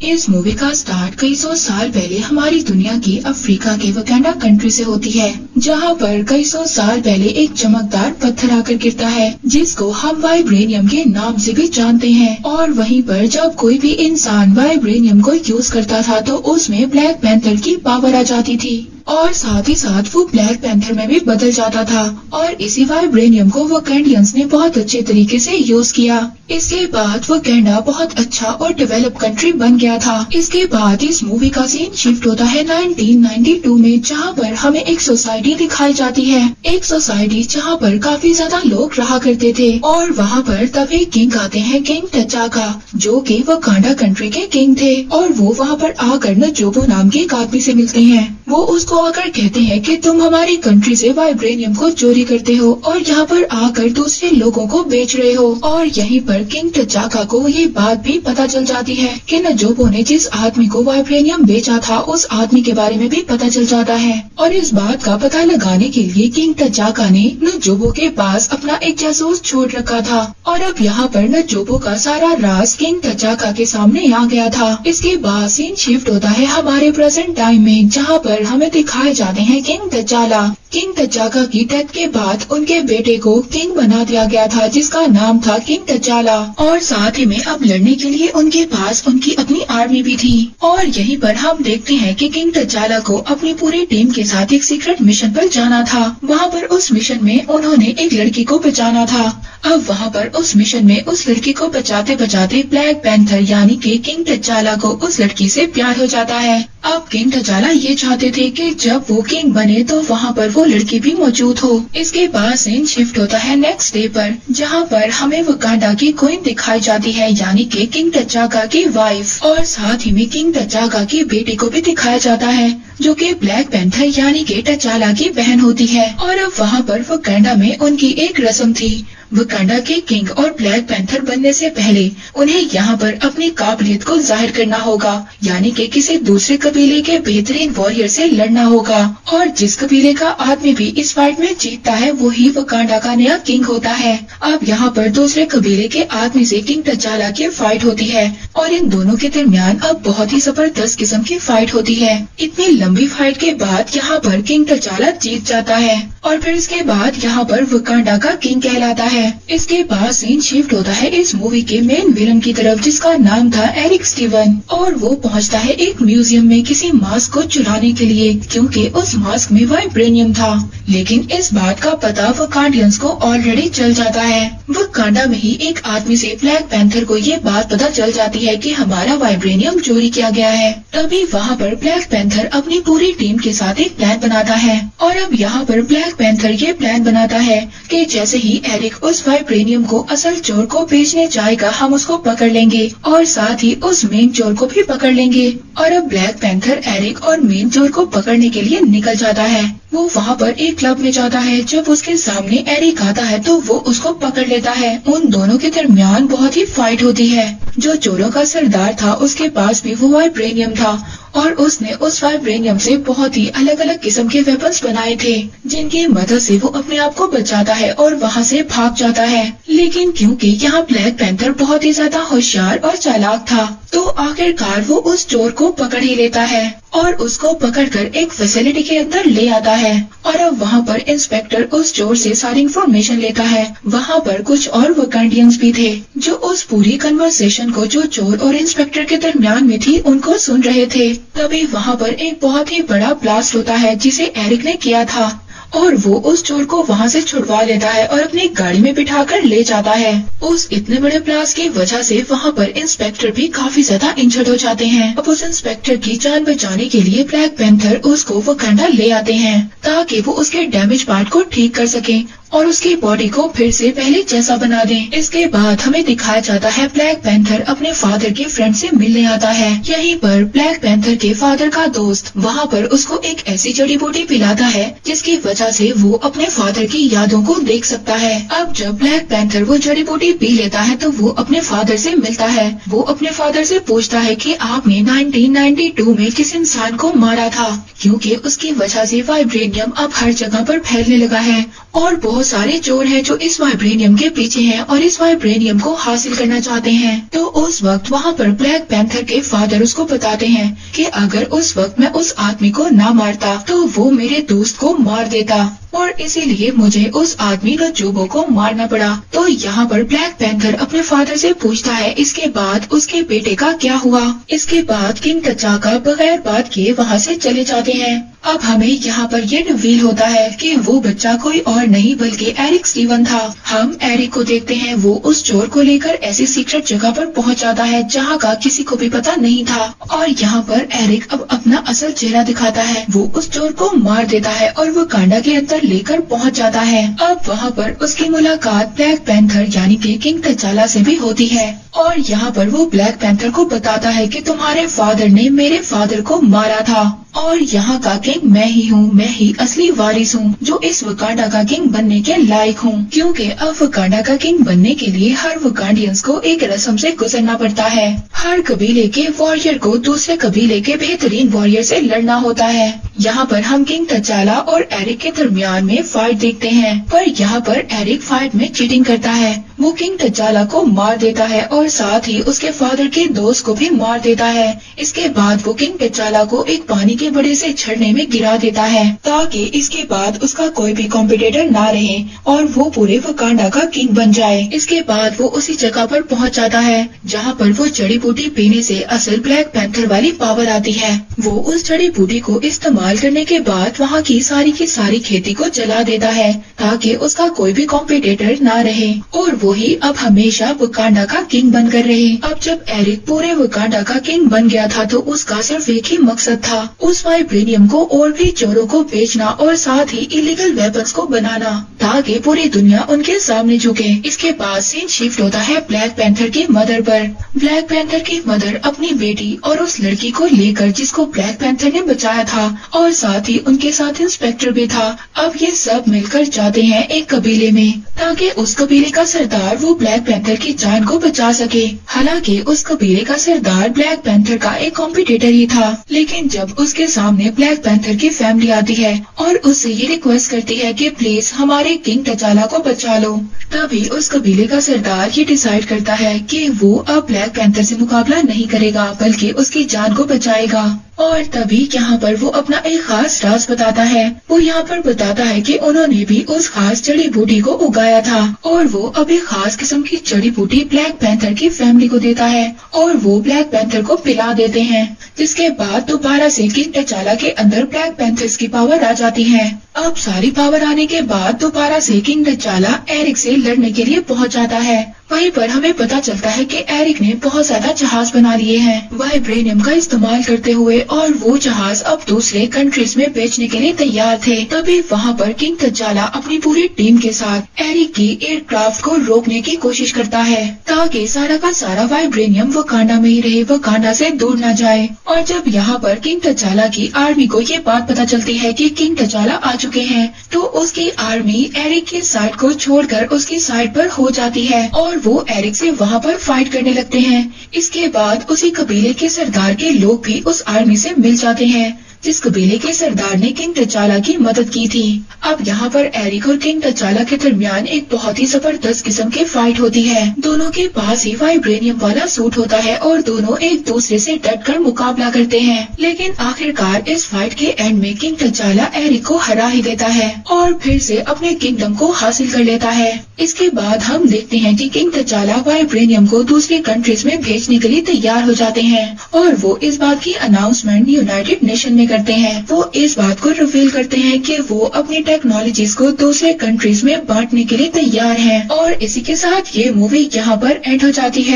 इस मूवी का स्टार्ट कई सौ साल पहले हमारी दुनिया की अफ्रीका के वकांडा कंट्री से होती है, जहाँ पर कई सौ साल पहले एक चमकदार पत्थर आकर गिरता है जिसको हम वाइब्रेनियम के नाम से भी जानते हैं। और वहीं पर जब कोई भी इंसान वाइब्रेनियम को यूज करता था तो उसमें ब्लैक पैंथर की पावर आ जाती थी और साथ ही साथ वो ब्लैक पैंथर में भी बदल जाता था। और इसी वाइब्रेनियम को वकांडियंस ने बहुत अच्छे तरीके से यूज किया। इसके बाद वकांडा बहुत अच्छा और डेवलप कंट्री बन गया था। इसके बाद इस मूवी का सीन शिफ्ट होता है 1992 में, जहाँ पर हमें एक सोसाइटी दिखाई जाती है। एक सोसाइटी जहाँ पर काफी ज्यादा लोग रहा करते थे और वहाँ पर तभी किंग आते हैं, किंग टचाका, जो कि वकांडा कंट्री के किंग थे। और वो वहाँ पर आकर नजोबो नाम के एक आदमी से मिलते हैं। वो उसको आकर कहते हैं कि तुम हमारी कंट्री से वाइब्रेनियम को चोरी करते हो और यहाँ पर आकर दूसरे लोगों को बेच रहे हो। और यहीं पर किंग टचाका को ये बात भी पता चल जाती है कि नजोबो ने जिस आदमी को वाइब्रेनियम बेचा था उस आदमी के बारे में भी पता चल जाता है। और इस बात का पता लगाने के लिए किंग टचाका ने नजोबो के पास अपना एक जासूस छोड़ रखा था। और अब यहाँ पर नजोबो का सारा राज किंग टचाका के सामने आ गया था। इसके बाद सीन शिफ्ट होता है हमारे प्रेजेंट टाइम में, जहाँ पर हमें दिखाए जाते हैं किंग तचाला। किंग तचाका की डेथ के बाद उनके बेटे को किंग बना दिया गया था, जिसका नाम था किंग तचाला। और साथ ही में अब लड़ने के लिए उनके पास उनकी अपनी आर्मी भी थी। और यहीं पर हम देखते हैं कि किंग तचाला को अपनी पूरी टीम के साथ एक सीक्रेट मिशन पर जाना था। वहाँ पर उस मिशन में उन्होंने एक लड़की को बचाना था। अब वहाँ पर उस मिशन में उस लड़की को बचाते बचाते ब्लैक पैंथर यानी कि किंग तचाला को उस लड़की से प्यार हो जाता है। अब किंग तचाला ये चाहते थे कि जब वो किंग बने तो वहाँ पर वो लड़की भी मौजूद हो। इसके बाद सीन शिफ्ट होता है नेक्स्ट डे पर, जहाँ पर हमें वकांडा की क्वीन दिखाई जाती है, यानी कि किंग टचाका की वाइफ। और साथ ही में किंग टचाका की बेटी को भी दिखाया जाता है, जो कि ब्लैक पैंथर यानी कि टचाला की बहन होती है। और अब वहाँ पर वकांडा में उनकी एक रस्म थी। वकांडा के किंग और ब्लैक पैंथर बनने से पहले उन्हें यहाँ पर अपनी काबिलियत को जाहिर करना होगा, यानी कि किसी दूसरे कबीले के बेहतरीन वॉरियर से लड़ना होगा। और जिस कबीले का आदमी भी इस फाइट में जीतता है वो ही वकांडा का नया किंग होता है। अब यहाँ पर दूसरे कबीले के आदमी से किंग टचाला की फाइट होती है और इन दोनों के दरमियान अब बहुत ही जबरदस्त किस्म की फाइट होती है। इतनी लंबी फाइट के बाद यहाँ पर किंग टचाला जीत जाता है और फिर इसके बाद यहाँ पर वकांडा का किंग कहलाता है। इसके बाद सीन शिफ्ट होता है इस मूवी के मेन विलन की तरफ, जिसका नाम था एरिक स्टीवन। और वो पहुंचता है एक म्यूजियम में किसी मास्क को चुराने के लिए, क्योंकि उस मास्क में वाइब्रेनियम था। लेकिन इस बात का पता वकांडियंस को ऑलरेडी चल जाता है। वकांडा में ही एक आदमी से ब्लैक पैंथर को ये बात पता चल जाती है कि हमारा वाइब्रेनियम चोरी किया गया है। तभी वहाँ पर ब्लैक पैंथर अपनी पूरी टीम के साथ एक प्लान बनाता है। और अब यहाँ पर ब्लैक पैंथर ये प्लान बनाता है कि जैसे ही एरिक उस वाइब्रेनियम को असल चोर को बेचने जाएगा, हम उसको पकड़ लेंगे और साथ ही उस मेन चोर को भी पकड़ लेंगे। और अब ब्लैक पैंथर एरिक और मेन चोर को पकड़ने के लिए निकल जाता है। वो वहाँ पर एक क्लब में जाता है। जब उसके सामने एरिक आता है तो वो उसको पकड़ लेता है। उन दोनों के दरमियान बहुत ही फाइट होती है। जो चोरों का सरदार था उसके पास भी वो वाइब्रेनियम था और उसने उस वाइब्रेनियम से बहुत ही अलग अलग किस्म के वेपन्स बनाए थे, जिनकी मदद से वो अपने आप को बचाता है और वहाँ से भाग जाता है। लेकिन क्योंकि यहाँ ब्लैक पैंथर बहुत ही ज्यादा होशियार और चालाक था, तो आखिरकार वो उस चोर को पकड़ ही लेता है और उसको पकड़कर एक फैसिलिटी के अंदर ले आता है। और अब वहाँ पर इंस्पेक्टर उस चोर से सारी इंफॉर्मेशन लेता है। वहाँ पर कुछ और वकांडियंस भी थे जो उस पूरी कन्वर्सेशन को जो चोर और इंस्पेक्टर के दरमियान में थी उनको सुन रहे थे। तभी वहाँ पर एक बहुत ही बड़ा ब्लास्ट होता है जिसे एरिक ने किया था और वो उस चोर को वहाँ से छुड़वा लेता है और अपनी गाड़ी में बिठाकर ले जाता है। उस इतने बड़े ब्लास्ट की वजह से वहाँ पर इंस्पेक्टर भी काफी ज्यादा इंजर्ड हो जाते हैं। अब उस इंस्पेक्टर की जान बचाने के लिए ब्लैक पैंथर उसको वकांडा ले आते हैं ताकि वो उसके डैमेज पार्ट को ठीक कर सके और उसकी बॉडी को फिर से पहले जैसा बना दें। इसके बाद हमें दिखाया जाता है ब्लैक पैंथर अपने फादर के फ्रेंड से मिलने आता है। यहीं पर ब्लैक पैंथर के फादर का दोस्त वहाँ पर उसको एक ऐसी जड़ी बूटी पिलाता है जिसकी वजह से वो अपने फादर की यादों को देख सकता है। अब जब ब्लैक पैंथर वो जड़ी बूटी पी लेता है तो वो अपने फादर से मिलता है। वो अपने फादर से पूछता है कि आपने 1992 में किस इंसान को मारा था, क्योंकि उसकी वजह से वाइब्रेनियम अब हर जगह पर फैलने लगा है और बहुत सारे चोर हैं जो इस वाइब्रेनियम के पीछे हैं और इस वाइब्रेनियम को हासिल करना चाहते हैं। तो उस वक्त वहाँ पर ब्लैक पैंथर के फादर उसको बताते हैं कि अगर उस वक्त मैं उस आदमी को ना मारता तो वो मेरे दोस्त को मार देता और इसीलिए मुझे उस आदमी रज्जूबो को मारना पड़ा। तो यहाँ पर ब्लैक पैंथर अपने फादर से पूछता है इसके बाद उसके बेटे का क्या हुआ। इसके बाद किंग तचाका बगैर बात किए वहाँ से चले जाते हैं। अब हमें यहाँ पर ये रिवील होता है कि वो बच्चा कोई और नहीं बल्कि एरिक स्टीवन था। हम एरिक को देखते हैं, वो उस चोर को लेकर ऐसी सीक्रेट जगह पर पहुँच जाता है जहाँ का किसी को भी पता नहीं था और यहाँ पर एरिक अब अपना असल चेहरा दिखाता है। वो उस चोर को मार देता है और वो कांडा के अंदर लेकर पहुँच जाता है। अब वहाँ पर उसकी मुलाकात ब्लैक पैंथर यानी कि किंग तचाला से भी होती है और यहाँ पर वो ब्लैक पैंथर को बताता है कि तुम्हारे फादर ने मेरे फादर को मारा था और यहाँ का किंग मैं ही हूँ, मैं ही असली वारिस हूँ जो इस वकांडा का किंग बनने के लायक हूँ। क्योंकि अब वकांडा का किंग बनने के लिए हर वकांडियंस को एक रस्म से गुजरना पड़ता है। हर कबीले के वॉरियर को दूसरे कबीले के बेहतरीन वॉरियर से लड़ना होता है। यहाँ पर हम किंग तचाला और एरिक के दरमियान में फाइट देखते हैं, पर यहाँ पर एरिक फाइट में चीटिंग करता है। वो किंग तचाला को मार देता है और साथ ही उसके फादर के दोस्त को भी मार देता है। इसके बाद वो किंग तचाला को एक पानी के बड़े से झरने में गिरा देता है ताकि इसके बाद उसका कोई भी कॉम्पिटिटर ना रहे और वो पूरे वकांडा का किंग बन जाए। इसके बाद वो उसी जगह पर पहुंच जाता है जहां पर वो जड़ी बूटी पीने से असल ब्लैक पैंथर वाली पावर आती है। वो उस जड़ी बूटी को इस्तेमाल करने के बाद वहाँ की सारी खेती को जला देता है ताकि उसका कोई भी कॉम्पिटिटर ना रहे और वो ही अब हमेशा वकांडा का किंग बनकर रहे। अब जब एरिक पूरे वकांडा का किंग बन गया था तो उसका सिर्फ एक ही मकसद था, उस वाइब्रेनियम को और भी चोरों को बेचना और साथ ही इलीगल वेपन्स को बनाना ताकि पूरी दुनिया उनके सामने झुके। इसके बाद सीन शिफ्ट होता है ब्लैक पैंथर की मदर पर। ब्लैक पैंथर की मदर अपनी बेटी और उस लड़की को लेकर जिसको ब्लैक पैंथर ने बचाया था और साथ ही उनके साथ इंस्पेक्टर भी था, अब ये सब मिलकर जाते हैं एक कबीले में ताकि उस कबीले का सरदार वो ब्लैक पैंथर की जान को बचा सके। हालांकि उस कबीले का सरदार ब्लैक पैंथर का एक कॉम्पिटिटर ही था, लेकिन जब उसके सामने ब्लैक पैंथर की फैमिली आती है और उससे ये रिक्वेस्ट करती है कि प्लीज हमारे किंग तचाला को बचा लो, तभी उस कबीले का सरदार ये डिसाइड करता है कि वो अब ब्लैक पैंथर से मुकाबला नहीं करेगा बल्कि उसकी जान को बचाएगा। और तभी यहाँ पर वो अपना एक खास राज बताता है। वो यहाँ पर बताता है कि उन्होंने भी उस खास जड़ी बूटी को उगाया था और वो अब एक खास किस्म की जड़ी बूटी ब्लैक पैंथर की फैमिली को देता है और वो ब्लैक पैंथर को पिला देते हैं, जिसके बाद दोबारा से किंग तचाला के अंदर ब्लैक पैंथर्स की पावर आ जाती है। अब सारी पावर आने के बाद दोबारा से किंग तचाला एरिक से लड़ने के लिए पहुँच जाता है। वहीं पर हमें पता चलता है कि एरिक ने बहुत ज्यादा जहाज बना लिए हैं वाइब्रेनियम का इस्तेमाल करते हुए और वो जहाज अब दूसरे कंट्रीज में बेचने के लिए तैयार थे। तभी वहाँ पर किंग तचाला अपनी पूरी टीम के साथ एरिक की एयरक्राफ्ट को रोकने की कोशिश करता है ताकि सारा का सारा वाइब्रेनियम वकांडा में ही रहे, वकांडा से दूर न जाए। और जब यहाँ पर किंग तचाला की आर्मी को ये बात पता चलती है कि किंग तचाला आ चुके हैं तो उसकी आर्मी एरिक की साइड को छोड़कर उसकी साइड पर हो जाती है और वो एरिक से वहाँ पर फाइट करने लगते हैं। इसके बाद उसी कबीले के सरदार के लोग भी उस आर्मी से मिल जाते हैं जिस कबीले के सरदार ने किंग तचाला की मदद की थी। अब यहाँ पर एरिक और किंग तचाला के दरमियान एक बहुत ही जबरदस्त किस्म की फाइट होती है। दोनों के पास ही वाइब्रेनियम वाला सूट होता है और दोनों एक दूसरे से डटकर मुकाबला करते हैं, लेकिन आखिरकार इस फाइट के एंड में किंग तचाला एरिक को हरा ही देता है और फिर से अपने किंगडम को हासिल कर लेता है। इसके बाद हम देखते हैं कि किंग तचाला वाइब्रेनियम को दूसरी कंट्रीज में भेजने के लिए तैयार हो जाते हैं और वो इस बात की अनाउंसमेंट यूनाइटेड नेशन में करते हैं। वो इस बात को रिवील करते हैं कि वो अपनी टेक्नोलॉजीज को दूसरे कंट्रीज में बांटने के लिए तैयार हैं। और इसी के साथ ये मूवी यहाँ पर एंड हो जाती है।